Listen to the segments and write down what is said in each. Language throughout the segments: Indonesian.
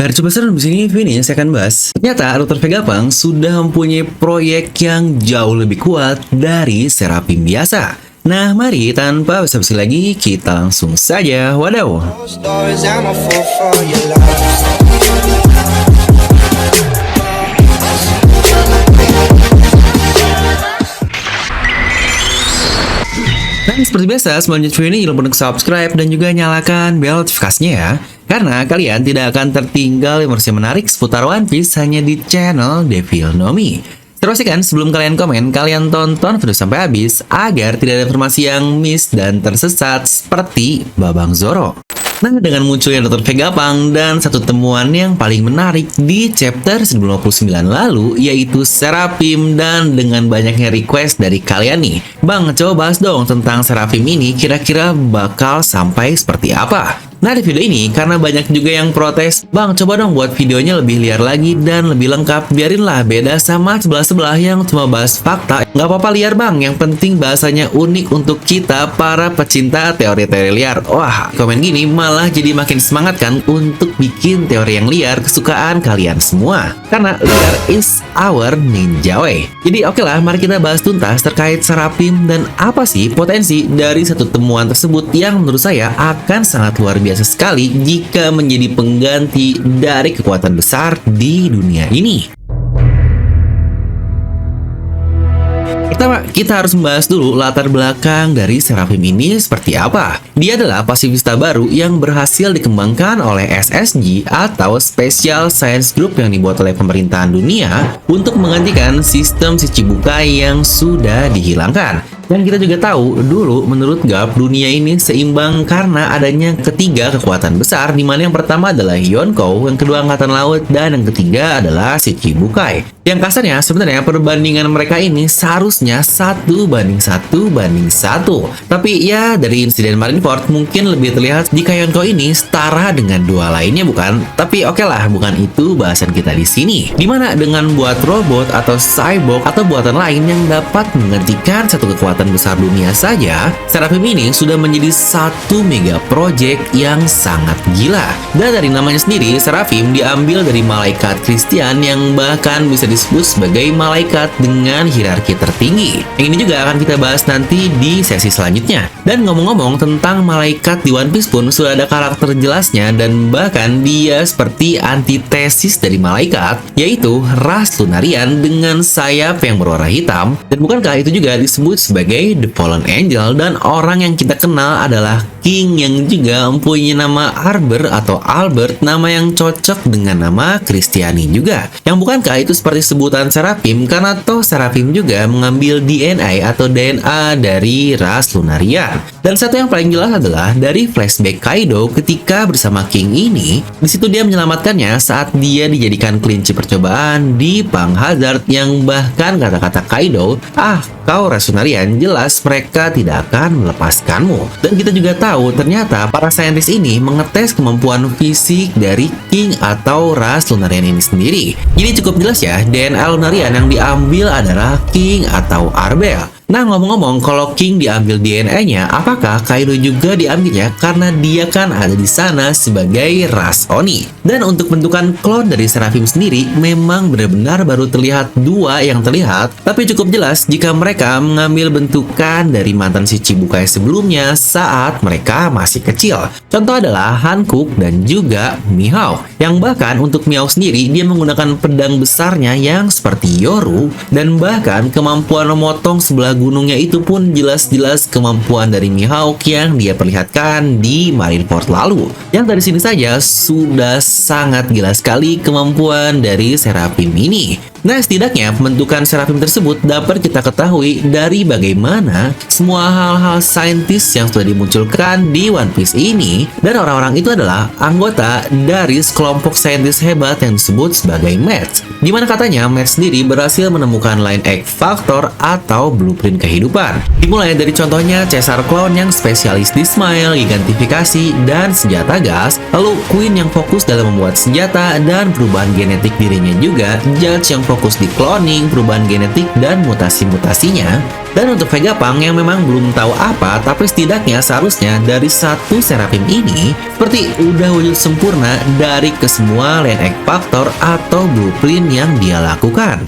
Coba seru di sini Vini saya akan bahas. Ternyata Dr. Vegapunk sudah mempunyai proyek yang jauh lebih kuat dari Seraphim biasa. Nah, mari tanpa basa-basi lagi kita langsung saja wadaw. Dan seperti biasa, sebelum lanjut video ini jangan lupa untuk subscribe dan juga nyalakan bel notifikasinya ya. Karena kalian tidak akan tertinggal informasi menarik seputar One Piece hanya di channel Devil Nomi. Terus kan sebelum kalian komen, kalian tonton video sampai habis agar tidak ada informasi yang miss dan tersesat seperti Babang Zoro. Nah, dengan munculnya Dr. Vegapunk dan satu temuan yang paling menarik di chapter 1059 lalu, yaitu Seraphim, dan dengan banyaknya request dari kalian nih, Bang, coba bahas dong tentang Seraphim ini, kira-kira bakal sampai seperti apa? Nah, di video ini, karena banyak juga yang protes, Bang, coba dong buat videonya lebih liar lagi dan lebih lengkap, biarinlah beda sama sebelah-sebelah yang cuma bahas fakta. Nggak apa-apa liar bang, yang penting bahasanya unik untuk kita para pecinta teori-teori liar. Wah, komen gini malah jadi makin semangat kan untuk bikin teori yang liar kesukaan kalian semua. Karena liar is our ninja way. Jadi oke lah, mari kita bahas tuntas terkait Seraphim dan apa sih potensi dari satu temuan tersebut yang menurut saya akan sangat luar biasa sekali jika menjadi pengganti dari kekuatan besar di dunia ini. Pertama, kita harus membahas dulu latar belakang dari Seraphim ini seperti apa. Dia adalah pasifista baru yang berhasil dikembangkan oleh SSG atau Special Science Group yang dibuat oleh pemerintahan dunia untuk menggantikan sistem Shichibukai yang sudah dihilangkan. Dan kita juga tahu, dulu menurut Garp, dunia ini seimbang karena adanya ketiga kekuatan besar, di mana yang pertama adalah Yonkou, yang kedua Angkatan Laut, dan yang ketiga adalah Shichibukai. Yang kasarnya, sebenarnya perbandingan mereka ini seharusnya 1:1:1. Tapi ya, dari insiden Marineford mungkin lebih terlihat jika Yonkou ini setara dengan dua lainnya, bukan? Tapi oke lah, bukan itu bahasan kita di sini. Dimana dengan buat robot atau cyborg atau buatan lain yang dapat menggantikan satu kekuatan besar dunia saja, Seraphim ini sudah menjadi satu mega project yang sangat gila. Dan dari namanya sendiri, Seraphim diambil dari malaikat Christian yang bahkan bisa disebut sebagai malaikat dengan hierarki tertinggi. Yang ini juga akan kita bahas nanti di sesi selanjutnya. Dan ngomong-ngomong tentang malaikat di One Piece pun sudah ada karakter jelasnya, dan bahkan dia seperti antitesis dari malaikat, yaitu ras Lunarian dengan sayap yang berwarna hitam. Dan bukankah itu juga disebut sebagai The Fallen Angel, dan orang yang kita kenal adalah King yang juga mempunyai nama Arbor atau Albert, nama yang cocok dengan nama Kristiani juga. Yang bukankah itu seperti sebutan Seraphim, karena toh Seraphim juga mengambil DNA atau DNA dari ras Lunarian. Dan satu yang paling jelas adalah dari flashback Kaido ketika bersama King ini, di situ dia menyelamatkannya saat dia dijadikan kelinci percobaan di Pang Hazard, yang bahkan kata-kata Kaido, kau ras Lunarian, jelas mereka tidak akan melepaskanmu. Dan kita juga tahu ternyata para saintis ini mengetes kemampuan fisik dari King atau ras Lunarian ini sendiri. Jadi cukup jelas ya, DNA Lunarian yang diambil adalah King atau Arbel. Nah, ngomong-ngomong, kalau King diambil DNA-nya, apakah Kaido juga diambilnya? Karena dia kan ada di sana sebagai ras Oni. Dan untuk bentukan klon dari Seraphim sendiri, memang benar-benar baru terlihat dua yang terlihat, tapi cukup jelas jika mereka mengambil bentukan dari mantan Shichibukai sebelumnya saat mereka masih kecil. Contoh adalah Hancock dan juga Mihawk. Yang bahkan untuk Mihawk sendiri, dia menggunakan pedang besarnya yang seperti Yoru, dan bahkan kemampuan memotong sebelah gunungnya itu pun jelas-jelas kemampuan dari Mihawk yang dia perlihatkan di Marineford lalu. Yang dari sini saja sudah sangat gila sekali kemampuan dari Seraphim ini. Nah, setidaknya pembentukan Seraphim tersebut dapat kita ketahui dari bagaimana semua hal-hal saintis yang sudah dimunculkan di One Piece ini, dan orang-orang itu adalah anggota dari sekelompok saintis hebat yang disebut sebagai Mets. Dimana katanya Mets sendiri berhasil menemukan Line X Factor atau blueprint poin kehidupan. Dimulai dari contohnya Caesar Clone yang spesialis di smile, gigantifikasi, dan senjata gas, lalu Queen yang fokus dalam membuat senjata dan perubahan genetik dirinya juga, Judge yang fokus di cloning, perubahan genetik, dan mutasi-mutasinya, dan untuk Vegapunk yang memang belum tahu apa, tapi setidaknya seharusnya dari satu Seraphim ini seperti udah wujud sempurna dari kesemua Land Egg Factor atau blueprint yang dia lakukan.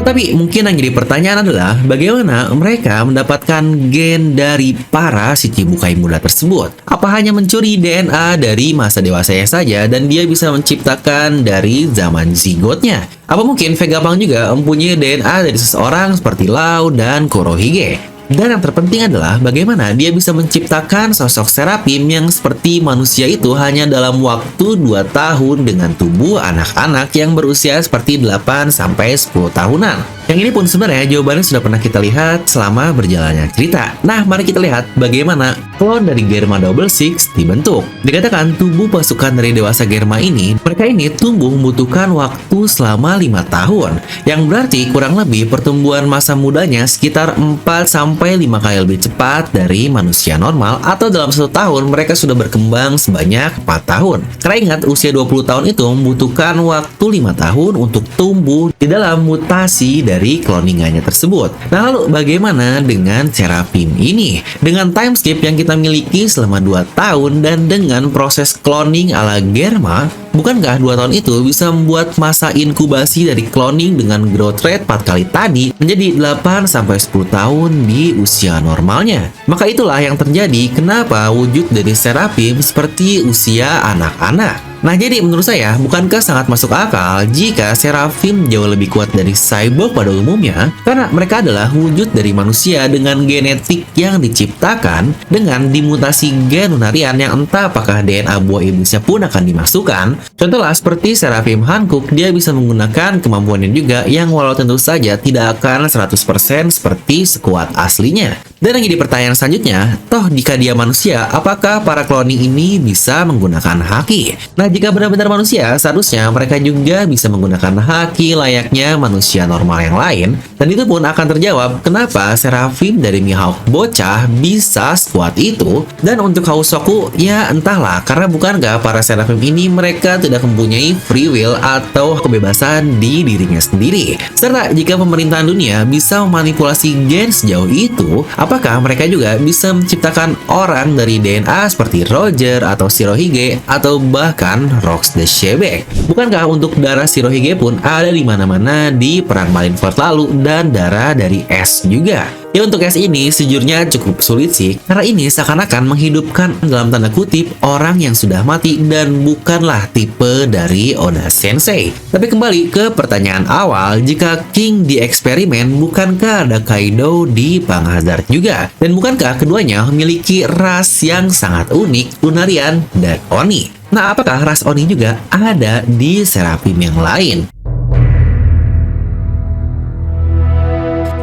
Tapi mungkin yang jadi pertanyaan adalah bagaimana mereka mendapatkan gen dari para Shichibukai muda tersebut? Apa hanya mencuri DNA dari masa dewasanya saja dan dia bisa menciptakan dari zaman zigotnya? Apa mungkin Vegapunk juga mempunyai DNA dari seseorang seperti Law dan Kurohige? Dan yang terpenting adalah bagaimana dia bisa menciptakan sosok Seraphim yang seperti manusia itu hanya dalam waktu 2 tahun dengan tubuh anak-anak yang berusia seperti 8-10 tahunan. Yang ini pun sebenarnya jawabannya sudah pernah kita lihat selama berjalannya cerita. Nah, mari kita lihat bagaimana klon dari Germa Double Six dibentuk. Dikatakan tubuh pasukan dari dewasa Germa ini, mereka ini tumbuh membutuhkan waktu selama 5 tahun. Yang berarti kurang lebih pertumbuhan masa mudanya sekitar 4-5 kali lebih cepat dari manusia normal, atau dalam 1 tahun mereka sudah berkembang sebanyak 4 tahun. Karena ingat, usia 20 tahun itu membutuhkan waktu 5 tahun untuk tumbuh di dalam mutasi dari cloningannya tersebut. Nah, lalu bagaimana dengan Seraphim ini? Dengan time skip yang kita miliki selama 2 tahun dan dengan proses cloning ala Germa, bukankah 2 tahun itu bisa membuat masa inkubasi dari cloning dengan growth rate 4 kali tadi menjadi 8-10 tahun di usia normalnya? Maka itulah yang terjadi kenapa wujud dari Seraphim seperti usia anak-anak. Nah, jadi menurut saya, bukankah sangat masuk akal jika Seraphim jauh lebih kuat dari cyborg pada umumnya? Karena mereka adalah wujud dari manusia dengan genetik yang diciptakan dengan dimutasi gen Lunarian yang entah apakah DNA buah iblisnya pun akan dimasukkan. Contohnya seperti Seraphim Hankook, dia bisa menggunakan kemampuannya juga yang walau tentu saja tidak akan 100% seperti sekuat aslinya. Dan yang jadi pertanyaan selanjutnya, toh jika dia manusia, apakah para cloning ini bisa menggunakan haki? Nah, jika benar-benar manusia, seharusnya mereka juga bisa menggunakan haki layaknya manusia normal yang lain. Dan itu pun akan terjawab kenapa Seraphim dari Mihawk bocah bisa sekuat itu. Dan untuk Housoku, ya entahlah, karena bukankah para Seraphim ini mereka tidak mempunyai free will atau kebebasan di dirinya sendiri. Serta jika pemerintahan dunia bisa memanipulasi gen sejauh itu, apakah mereka juga bisa menciptakan orang dari DNA seperti Roger atau Shirohige atau bahkan Rox the Shebek? Bukankah untuk darah Shirohige pun ada di mana-mana di perang Marineford lalu dan darah dari S juga? Ya, untuk S ini sejujurnya cukup sulit sih, karena ini seakan-akan menghidupkan dalam tanda kutip orang yang sudah mati dan bukanlah tipe dari Oda Sensei. Tapi kembali ke pertanyaan awal, jika King di eksperimen, bukankah ada Kaido di Pang Hazard juga? Dan bukankah keduanya memiliki ras yang sangat unik, Lunarian dan Oni? Nah, apakah ras Oni juga ada di Seraphim yang lain?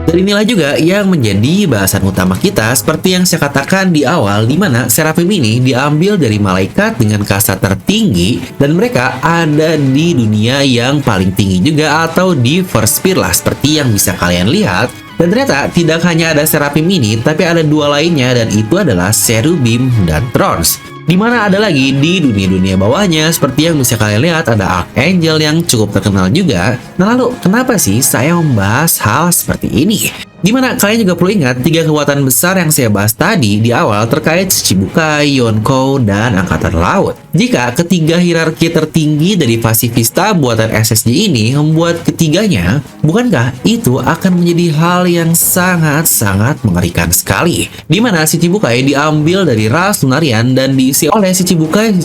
Dan inilah juga yang menjadi bahasan utama kita seperti yang saya katakan di awal, di mana Seraphim ini diambil dari malaikat dengan kasta tertinggi dan mereka ada di dunia yang paling tinggi juga atau di first sphere lah seperti yang bisa kalian lihat. Dan ternyata tidak hanya ada Seraphim ini, tapi ada 2 lainnya dan itu adalah Cherubim dan Trons. Di mana ada lagi di dunia-dunia bawahnya seperti yang bisa kalian lihat ada Archangel yang cukup terkenal juga. Nah, lalu kenapa sih saya membahas hal seperti ini? Dimana kalian juga perlu ingat 3 kekuatan besar yang saya bahas tadi di awal terkait Shichibukai, Yonkou, dan Angkatan Laut. Jika ketiga hierarki tertinggi dari pasifista buatan SSJ ini membuat ketiganya, bukankah itu akan menjadi hal yang sangat-sangat mengerikan sekali? Dimana Shichibukai diambil dari ras Lunarian dan diisi oleh Shichibukai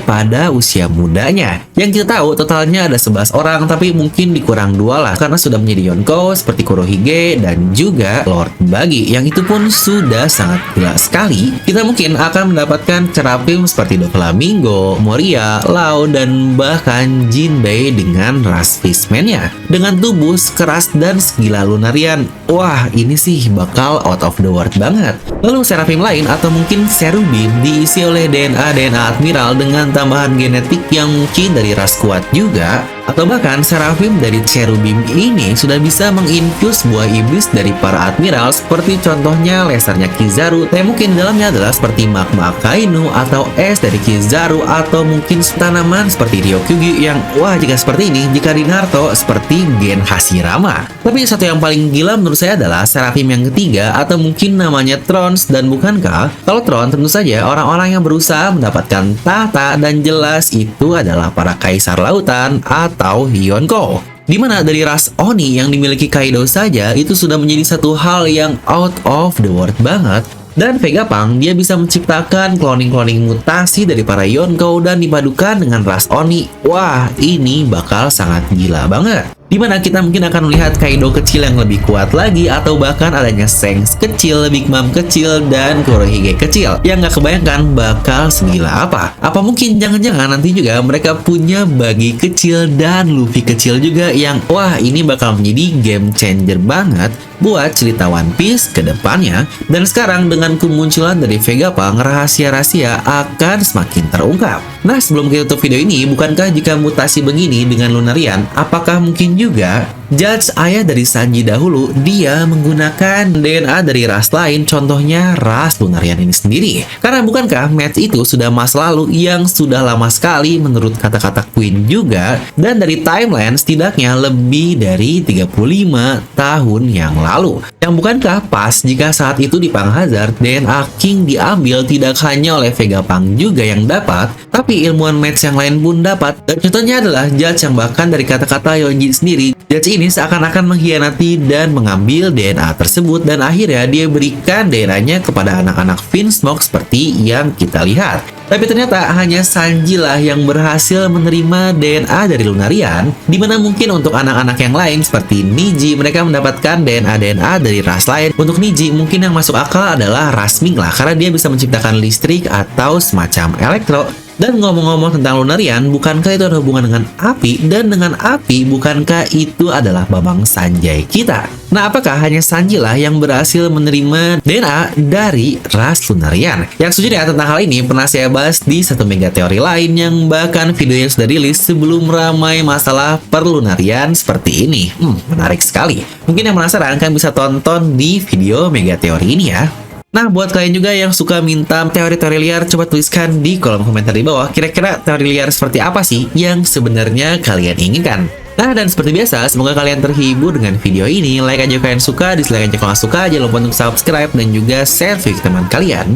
pada usia mudanya. Yang kita tahu totalnya ada 11 orang, tapi mungkin dikurang 2 lah karena sudah menjadi Yonkou seperti Kurohige dan juga Lord Buggy, yang itu pun sudah sangat gila sekali. Kita mungkin akan mendapatkan Seraphim seperti Doflamingo, Moria, Lau, dan bahkan Jinbei dengan ras Fishman-nya dengan tubuh sekeras dan segila Lunarian. Wah, ini sih bakal out of the world banget. Lalu Seraphim lain atau mungkin Cherubim diisi oleh DNA Admiral dengan tambahan genetik yang mungkin dari ras kuat juga. Atau bahkan Seraphim dari Cherubim ini sudah bisa menginfuse buah iblis dari para admiral seperti contohnya lasernya Kizaru, yang mungkin di dalamnya adalah seperti magma Akainu atau es dari Kizaru, atau mungkin tanaman seperti Ryokugi yang wah jika seperti ini jika di Naruto seperti Gen Hashirama. Tapi satu yang paling gila menurut saya adalah Seraphim yang ketiga, atau mungkin namanya Trons. Dan bukankah kalau Tron tentu saja orang-orang yang berusaha mendapatkan tahta, dan jelas itu adalah para kaisar lautan atau Yonko. Dimana dari ras Oni yang dimiliki Kaido saja itu sudah menjadi satu hal yang out of the world banget. Dan Vegapunk dia bisa menciptakan cloning-cloning mutasi dari para Yonko dan dipadukan dengan ras Oni. Wah, ini bakal sangat gila banget. Dimana kita mungkin akan melihat Kaido kecil yang lebih kuat lagi, atau bahkan adanya Shanks kecil, Big Mom kecil, dan Kurohige kecil yang nggak kebayangkan bakal segila apa. Apa mungkin jangan-jangan nanti juga mereka punya Buggy kecil dan Luffy kecil juga yang wah ini bakal menjadi game changer banget buat cerita One Piece ke depannya. Dan sekarang dengan kemunculan dari Vegapunk, rahasia-rahasia akan semakin terungkap. Nah, sebelum kita tutup video ini, bukankah jika mutasi begini dengan Lunarian, apakah mungkin juga Judge ayah dari Sanji dahulu dia menggunakan DNA dari ras lain, contohnya ras Lunarian ini sendiri? Karena bukankah match itu sudah masa lalu yang sudah lama sekali menurut kata-kata Queen juga, dan dari timeline setidaknya lebih dari 35 tahun yang lalu. Yang bukankah pas jika saat itu di Punk Hazard DNA King diambil tidak hanya oleh Vegapunk juga yang dapat, tapi ilmuwan match yang lain pun dapat. Dan contohnya adalah Judge yang bahkan dari kata-kata Yonji sendiri, Judge ini seakan-akan mengkhianati dan mengambil DNA tersebut, dan akhirnya dia berikan DNA-nya kepada anak-anak Vinsmoke seperti yang kita lihat. Tapi ternyata hanya Sanji lah yang berhasil menerima DNA dari Lunarian, dimana mungkin untuk anak-anak yang lain seperti Niji mereka mendapatkan DNA dari ras lain. Untuk Niji mungkin yang masuk akal adalah ras Ming lah, karena dia bisa menciptakan listrik atau semacam elektro. Dan ngomong-ngomong tentang Lunarian, bukankah itu ada hubungan dengan api? Dan dengan api, bukankah itu adalah Babang Sanjay kita? Nah, apakah hanya Sanji lah yang berhasil menerima DNA dari ras Lunarian? Yang sejujurnya tentang hal ini pernah saya bahas di satu mega teori lain yang bahkan videonya sudah rilis sebelum ramai masalah perlunarian seperti ini. Menarik sekali. Mungkin yang penasaran kan bisa tonton di video mega teori ini ya. Nah, buat kalian juga yang suka minta teori-teori liar, coba tuliskan di kolom komentar di bawah. Kira-kira teori liar seperti apa sih yang sebenarnya kalian inginkan? Nah, dan seperti biasa, semoga kalian terhibur dengan video ini. Like aja kalian suka, dislike aja kalau nggak suka. Jangan lupa untuk subscribe dan juga share video ke teman kalian.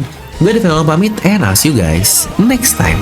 Gue Devin pamit, and I'll see you guys next time.